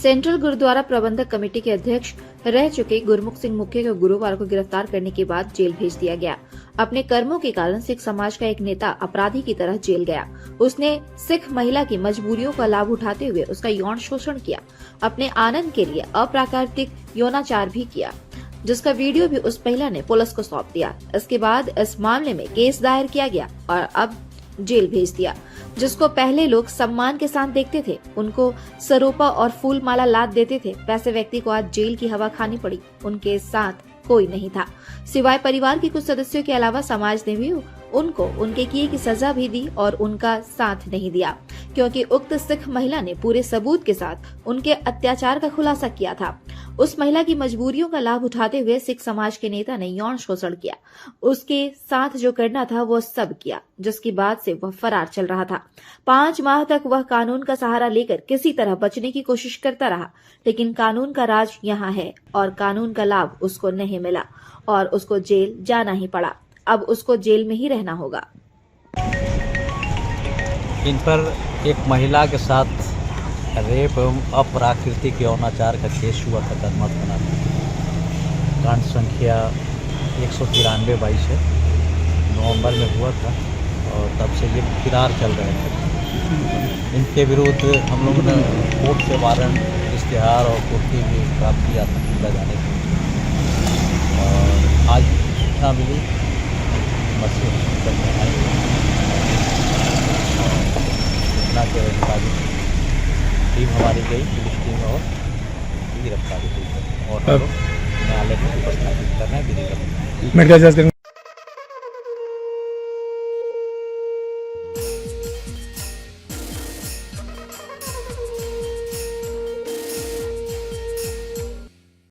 Central gurdwara प्रबंधक committee के अध्यक्ष रह चुके गुरमुख सिंह मुखिया को गुरुवार को गिरफ्तार करने के बाद जेल भेज दिया गया। अपने कर्मों के कारण सिख समाज का एक नेता अपराधी की तरह जेल गया। उसने सिख महिला की मजबूरियों का लाभ उठाते हुए उसका यौन शोषण किया। अपने आनंद के लिए अप्राकृतिक यौनाचार भी किया, जिसका वीडियो भी उस महिला ने पुलिस को सौंप दिया। इसके बाद इस मामले में केस दायर किया गया और अब जेल भेज दिया। जिसको पहले लोग सम्मान के साथ देखते थे, उनको सरोपा और फूल माला लाद देते थे, वैसे व्यक्ति को आज जेल की हवा खानी पड़ी। उनके साथ कोई नहीं था, सिवाय परिवार के कुछ सदस्यों के अलावा समाज ने भी उनको उनके किए की सजा भी दी और उनका साथ नहीं दिया, क्योंकि उक्त सिख महिला ने पूरे सबूत के साथ उनके अत्याचार का खुलासा किया था। उस महिला की मजबूरियों का लाभ उठाते हुए सिख समाज के नेता ने यौन शोषण किया। उसके साथ जो करना था वो सब किया, जिसके बाद से वह फरार चल रहा था। 5 माह तक वह कानून का सहारा लेकर किसी तरह बचने की कोशिश करता रहा, लेकिन कानून का राज यहाँ है और कानून का लाभ उसको नहीं मिला और उसको जेल जाना ही पड़ा। अब उसको जेल में ही रहना होगा। इन पर एक महिला के साथ रेप एवं अप्राकृतिक यौनाचार का केस हुआ था कर्मा थाना में। कांड संख्या 193/22 है, नवंबर में हुआ था और तब से ये फरार चल रहे थे। इनके विरुद्ध हम लोगों ने कोर्ट से वारंट, इश्तेहार और कुर्की भी प्राप्त किया था लगाने के लिए। और आज सूचना मिली मसीह हॉस्पिटल में आई, सूचना के मुताबिक टीम हमारी गई, पुलिस टीम और गिरफ्तारी हुई है और न्यायालय में उपस्थापित करना है।